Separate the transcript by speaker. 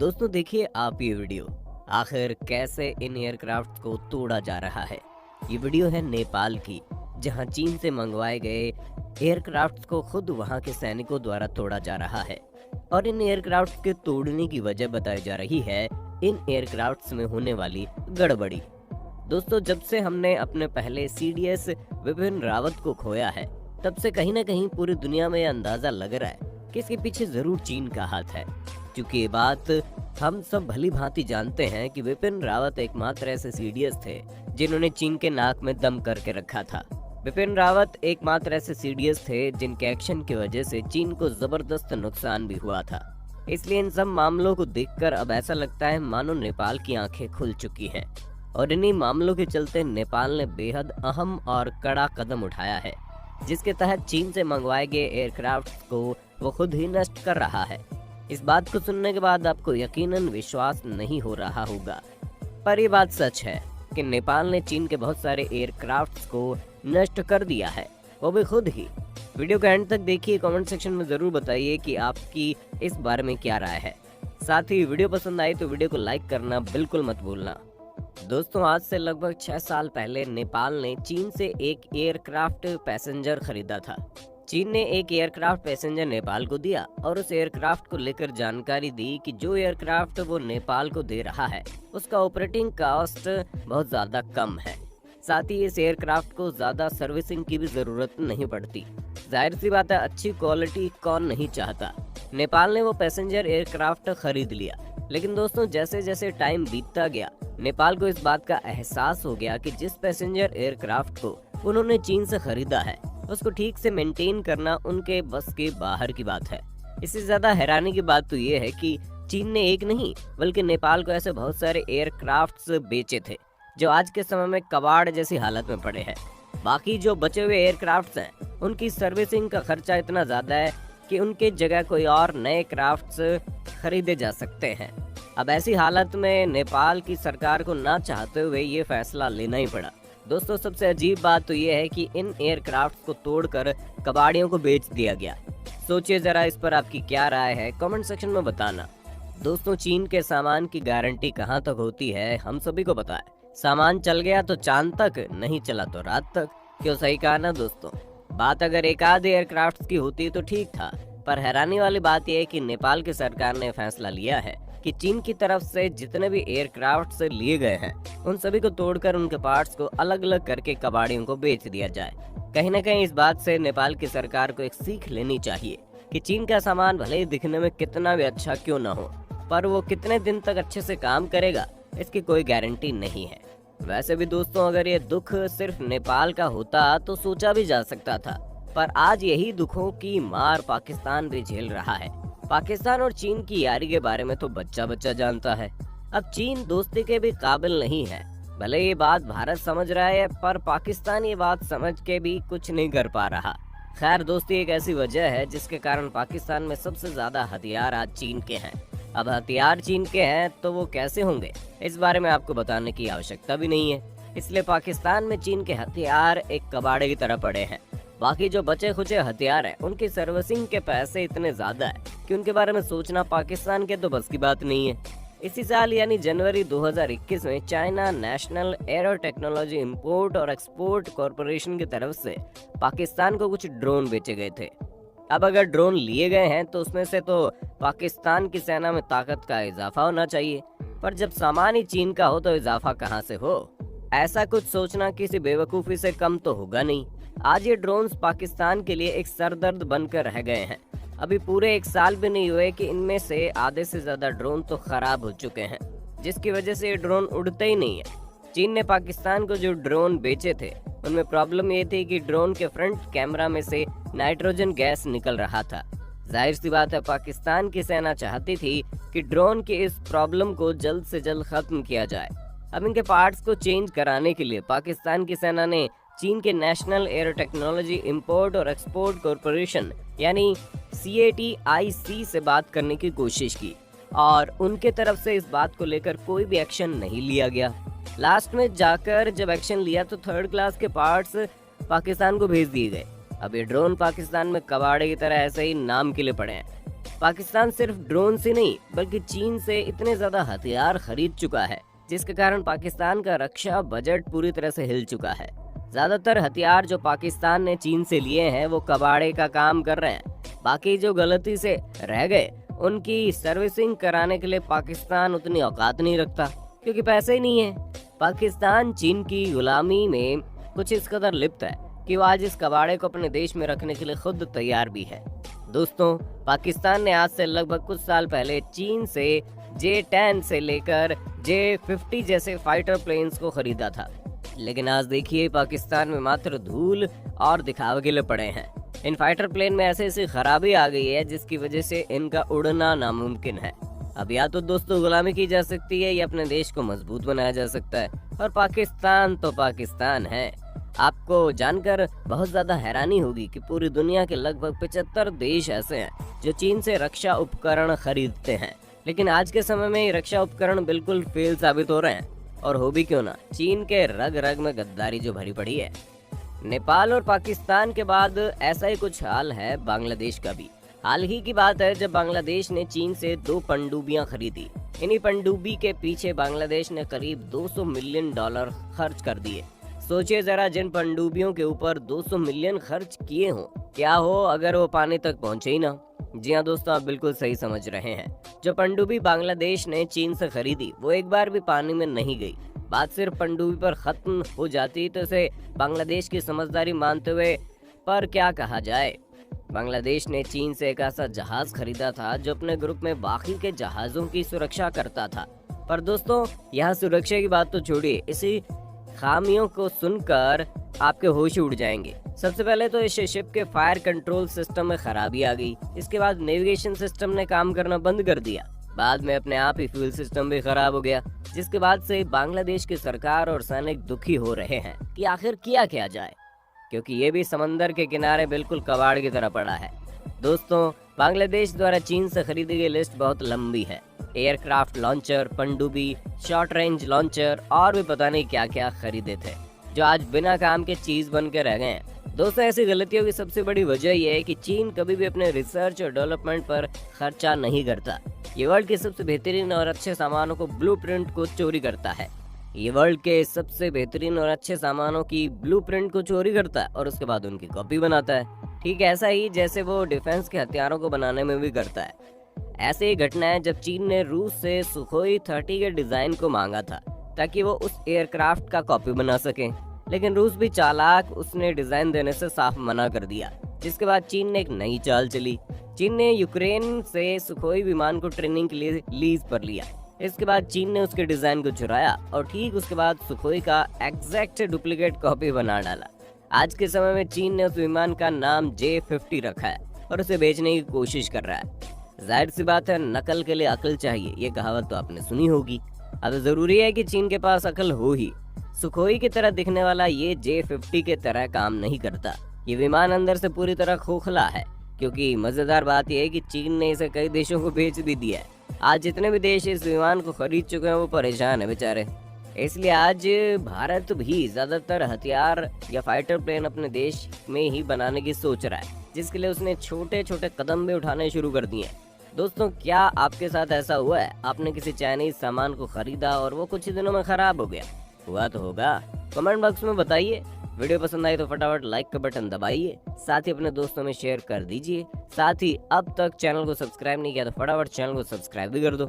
Speaker 1: दोस्तों देखिए आप ये वीडियो। आखिर कैसे इन एयरक्राफ्ट को तोड़ा जा रहा है। ये वीडियो है नेपाल की, जहां चीन से मंगवाए गए एयरक्राफ्ट को खुद वहां के सैनिकों द्वारा तोड़ा जा रहा है। और इन एयरक्राफ्ट के तोड़ने की वजह बताई जा रही है इन एयरक्राफ्ट में होने वाली गड़बड़ी। दोस्तों जब से हमने अपने पहले CDS विपिन रावत को खोया है, तब से कहीं ना कहीं पूरी दुनिया में अंदाजा लग रहा है कि इसके पीछे जरूर चीन का हाथ है। क्योंकि ये बात हम सब भली भांति जानते हैं कि विपिन रावत एकमात्र ऐसे CDS थे जिन्होंने चीन के नाक में दम करके रखा था। विपिन रावत एकमात्र ऐसे CDS थे जिनके एक्शन की वजह से चीन को जबरदस्त नुकसान भी हुआ था। इसलिए इन सब मामलों को देखकर अब ऐसा लगता है मानो नेपाल की आंखें खुल चुकी हैं और इन्हीं मामलों के चलते नेपाल ने बेहद अहम और कड़ा कदम उठाया है, जिसके तहत चीन से मंगवाए गए एयरक्राफ्ट को वो खुद ही नष्ट कर रहा है। इस बात को सुनने के बाद आपको यकीनन विश्वास नहीं हो रहा होगा, पर ये बात सच है कि नेपाल ने चीन के बहुत सारे एयरक्राफ्ट को नष्ट कर दिया है, वो भी खुद ही। वीडियो का एंड तक देखिए, कमेंट सेक्शन में जरूर बताइए कि आपकी इस बारे में क्या राय है। साथ ही वीडियो पसंद आई तो वीडियो को लाइक करना बिल्कुल मत भूलना। दोस्तों आज से लगभग 6 साल पहले नेपाल ने चीन से एक एयरक्राफ्ट पैसेंजर खरीदा था। चीन ने एक एयरक्राफ्ट पैसेंजर नेपाल को दिया और उस एयरक्राफ्ट को लेकर जानकारी दी कि जो एयरक्राफ्ट वो नेपाल को दे रहा है उसका ऑपरेटिंग कॉस्ट बहुत ज्यादा कम है। साथ ही इस एयरक्राफ्ट को ज्यादा सर्विसिंग की भी जरूरत नहीं पड़ती। जाहिर सी बात है, अच्छी क्वालिटी कौन नहीं चाहता। नेपाल ने वो पैसेंजर एयरक्राफ्ट खरीद लिया, लेकिन दोस्तों जैसे जैसे टाइम बीतता गया नेपाल को इस बात का एहसास हो गया कि जिस पैसेंजर एयरक्राफ्ट को उन्होंने चीन से खरीदा है उसको ठीक से मेंटेन करना उनके बस के बाहर की बात है। इससे ज्यादा हैरानी की बात तो ये है कि चीन ने एक नहीं बल्कि नेपाल को ऐसे बहुत सारे एयरक्राफ्ट्स बेचे थे जो आज के समय में कबाड़ जैसी हालत में पड़े हैं। बाकी जो बचे हुए एयरक्राफ्ट्स हैं उनकी सर्विसिंग का खर्चा इतना ज्यादा है कि उनके जगह कोई और नए क्राफ्ट्स खरीदे जा सकते हैं। अब ऐसी हालत में नेपाल की सरकार को ना चाहते हुए ये फैसला लेना ही पड़ा। दोस्तों सबसे अजीब बात तो ये है कि इन एयरक्राफ्ट को तोड़कर कबाड़ियों को बेच दिया गया। सोचिए जरा, इस पर आपकी क्या राय है, कमेंट सेक्शन में बताना। दोस्तों चीन के सामान की गारंटी कहाँ तक होती है हम सभी को पता है। सामान चल गया तो चांद तक, नहीं चला तो रात तक। क्यों, सही कहा ना दोस्तों। बात अगर एक आध एयरक्राफ्ट की होती तो ठीक था, पर हैरानी वाली बात यह है कि नेपाल की सरकार ने फैसला लिया है कि चीन की तरफ से जितने भी एयरक्राफ्ट लिए गए हैं उन सभी को तोड़कर उनके पार्ट्स को अलग अलग करके कबाड़ियों को बेच दिया जाए। कहीं ना कहीं इस बात से नेपाल की सरकार को एक सीख लेनी चाहिए कि चीन का सामान भले ही दिखने में कितना भी अच्छा क्यों ना हो, पर वो कितने दिन तक अच्छे से काम करेगा इसकी कोई गारंटी नहीं है। वैसे भी दोस्तों अगर ये दुख सिर्फ नेपाल का होता तो सोचा भी जा सकता था, पर आज यही दुखों की मार पाकिस्तान भी झेल रहा है। पाकिस्तान और चीन की यारी के बारे में तो बच्चा बच्चा जानता है। अब चीन दोस्ती के भी काबिल नहीं है। भले ये बात भारत समझ रहा है, पर पाकिस्तान ये बात समझ के भी कुछ नहीं कर पा रहा। खैर दोस्ती एक ऐसी वजह है जिसके कारण पाकिस्तान में सबसे ज्यादा हथियार आज चीन के हैं। अब हथियार चीन के हैं तो वो कैसे होंगे इस बारे में आपको बताने की आवश्यकता भी नहीं है। इसलिए पाकिस्तान में चीन के हथियार एक कबाड़े की तरह पड़े हैं। बाकी जो बचे खुचे हथियार हैं उनकी सर्विसिंग के पैसे इतने ज्यादा है कि उनके बारे में सोचना पाकिस्तान के तो बस की बात नहीं है। इसी साल यानी जनवरी 2021 में China national arrow technology import और एक्सपोर्ट कॉरपोरेशन की तरफ से पाकिस्तान को कुछ ड्रोन बेचे गए थे। अब अगर ड्रोन लिए गए हैं तो उसमें से तो पाकिस्तान की सेना में ताकत का इजाफा होना चाहिए, पर जब सामान ही चीन का हो तो इजाफा कहाँ से हो। ऐसा कुछ सोचना किसी बेवकूफ़ी से कम तो होगा नहीं। आज ये ड्रोन्स पाकिस्तान के लिए एक सरदर्द बनकर रह गए हैं। अभी पूरे 1 साल भी नहीं हुए कि इनमें से आधे से ज्यादा ड्रोन तो खराब हो चुके हैं, जिसकी वजह से ये ड्रोन उड़ते ही नहीं है। चीन ने पाकिस्तान को जो ड्रोन बेचे थे उनमें प्रॉब्लम ये थी कि ड्रोन के फ्रंट कैमरा में से नाइट्रोजन गैस निकल रहा था। जाहिर सी बात है पाकिस्तान की सेना चाहती थी कि ड्रोन की इस प्रॉब्लम को जल्द से जल्द खत्म किया जाए। अब इनके पार्ट्स को चेंज कराने के लिए पाकिस्तान की सेना ने चीन के नेशनल एरो टेक्नोलॉजी इंपोर्ट और एक्सपोर्ट कॉरपोरेशन यानी CATIC से बात करने की कोशिश की और उनके तरफ से इस बात को लेकर कोई भी एक्शन नहीं लिया गया। लास्ट में जाकर जब एक्शन लिया तो 3rd क्लास के पार्ट्स पाकिस्तान को भेज दिए गए। अब ये ड्रोन पाकिस्तान में कबाड़े की तरह ऐसे ही नाम के लिए पड़े हैं। पाकिस्तान सिर्फ ड्रोन से नहीं बल्कि चीन से इतने ज्यादा हथियार खरीद चुका है जिसके कारण पाकिस्तान का रक्षा बजट पूरी तरह से हिल चुका है। ज्यादातर हथियार जो पाकिस्तान ने चीन से लिए हैं वो कबाड़े का काम कर रहे हैं। बाकी जो गलती से रह गए उनकी सर्विसिंग कराने के लिए पाकिस्तान उतनी औकात नहीं रखता, क्योंकि पैसे ही नहीं है। पाकिस्तान चीन की गुलामी में कुछ इस कदर लिप्त है कि वो आज इस कबाड़े को अपने देश में रखने के लिए खुद तैयार भी है। दोस्तों, पाकिस्तान ने आज से लगभग कुछ साल पहले चीन से J-10 से लेकर J-50 जैसे फाइटर प्लेन्स को खरीदा था, लेकिन आज देखिए पाकिस्तान में मात्र धूल और दिखावे के लिए पड़े हैं। इन फाइटर प्लेन में ऐसी खराबी आ गई है जिसकी वजह से इनका उड़ना नामुमकिन है। अब या तो दोस्तों गुलामी की जा सकती है या अपने देश को मजबूत बनाया जा सकता है, और पाकिस्तान तो पाकिस्तान है। आपको जानकर बहुत ज्यादा हैरानी होगी कि पूरी दुनिया के लगभग 75 देश ऐसे हैं जो चीन से रक्षा उपकरण खरीदते हैं, लेकिन आज के समय में ये रक्षा उपकरण बिल्कुल फेल साबित हो रहे हैं। और हो भी क्यों ना, चीन के रग रग में गद्दारी जो भरी पड़ी है। नेपाल और पाकिस्तान के बाद ऐसा ही कुछ हाल है बांग्लादेश का भी। हाल ही की बात है जब बांग्लादेश ने चीन से 2 पनडुब्बियां खरीदी। इन्हीं पनडुब्बी के पीछे बांग्लादेश ने करीब $200 मिलियन खर्च कर दिए। सोचिए जरा, जिन पनडुब्बियों के ऊपर 200 मिलियन खर्च किए हों, क्या हो अगर वो पानी तक पहुंचे ही ना। जी हाँ दोस्तों, आप बिल्कुल सही समझ रहे हैं। जो पनडुब्बी बांग्लादेश ने चीन से खरीदी वो एक बार भी पानी में नहीं गई। बात सिर्फ पनडुब्बी पर खत्म हो जाती तो इसे बांग्लादेश की समझदारी मानते हुए पर क्या कहा जाए। बांग्लादेश ने चीन से एक ऐसा जहाज खरीदा था जो अपने ग्रुप में बाकी के जहाजों की सुरक्षा करता था। पर दोस्तों, यहाँ सुरक्षा की बात तो छोड़िए, इसी खामियों को सुनकर आपके होश उड़ जाएंगे। सबसे पहले तो इस शिप के फायर कंट्रोल सिस्टम में खराबी आ गई। इसके बाद नेविगेशन सिस्टम ने काम करना बंद कर दिया। बाद में अपने आप ही फ्यूल सिस्टम भी खराब हो गया, जिसके बाद से बांग्लादेश की सरकार और सैनिक दुखी हो रहे हैं कि आखिर किया क्या जाए, क्योंकि ये भी समंदर के किनारे बिल्कुल कबाड़ की तरह पड़ा है। दोस्तों, बांग्लादेश द्वारा चीन से खरीदी गई लिस्ट बहुत लंबी है। एयरक्राफ्ट लॉन्चर, पनडुब्बी, शॉर्ट रेंज लॉन्चर और भी पता नहीं क्या क्या खरीदे थे, जो आज बिना काम के चीज बन के रह गए हैं। दोस्तों, ऐसी गलतियों की सबसे बड़ी वजह यह है कि चीन कभी भी अपने रिसर्च और डेवलपमेंट पर खर्चा नहीं करता। ये वर्ल्ड के सबसे बेहतरीन और अच्छे सामानों को ब्लूप्रिंट को चोरी करता है। ये वर्ल्ड के सबसे बेहतरीन और अच्छे सामानों की ब्लूप्रिंट को चोरी करता है और उसके बाद उनकी कॉपी बनाता है। ठीक ऐसा ही जैसे वो डिफेंस के हथियारों को बनाने में भी करता है। ऐसे ही घटना है जब चीन ने रूस से सुखोई 30 के डिजाइन को मांगा था ताकि वो उस एयरक्राफ्ट का कॉपी बना सके, लेकिन रूस भी चालाक, उसने डिजाइन देने से साफ मना कर दिया। जिसके बाद चीन ने एक नई चाल चली। चीन ने यूक्रेन से सुखोई विमान को ट्रेनिंग के लिए लीज पर लिया। इसके बाद चीन ने उसके डिजाइन को चुराया और ठीक उसके बाद सुखोई का एग्जैक्ट डुप्लीकेट कॉपी बना डाला। आज के समय में चीन ने उस विमान का नाम J-50 रखा है और उसे बेचने की कोशिश कर रहा है। जाहिर सी बात है, नकल के लिए अकल चाहिए, ये कहावत तो आपने सुनी होगी। अब जरूरी है कि चीन के पास अकल हो ही। सुखोई की तरह दिखने वाला ये J-50 के तरह काम नहीं करता। ये विमान अंदर से पूरी तरह खोखला है, क्योंकि मजेदार बात यह है कि चीन ने इसे कई देशों को बेच भी दिया है। आज जितने भी देश इस विमान को खरीद चुके हैं वो परेशान है बेचारे। इसलिए आज भारत भी ज्यादातर हथियार या फाइटर प्लेन अपने देश में ही बनाने की सोच रहा है, जिसके लिए उसने छोटे छोटे कदम भी उठाने शुरू कर दिए हैं। दोस्तों, क्या आपके साथ ऐसा हुआ है? आपने किसी चाइनीज सामान को खरीदा और वो कुछ ही दिनों में खराब हो गया? हुआ तो होगा, कमेंट बॉक्स में बताइए। वीडियो पसंद आई तो फटाफट लाइक का बटन दबाइए, साथ ही अपने दोस्तों में शेयर कर दीजिए। साथ ही अब तक चैनल को सब्सक्राइब नहीं किया तो फटाफट चैनल को सब्सक्राइब भी कर दो।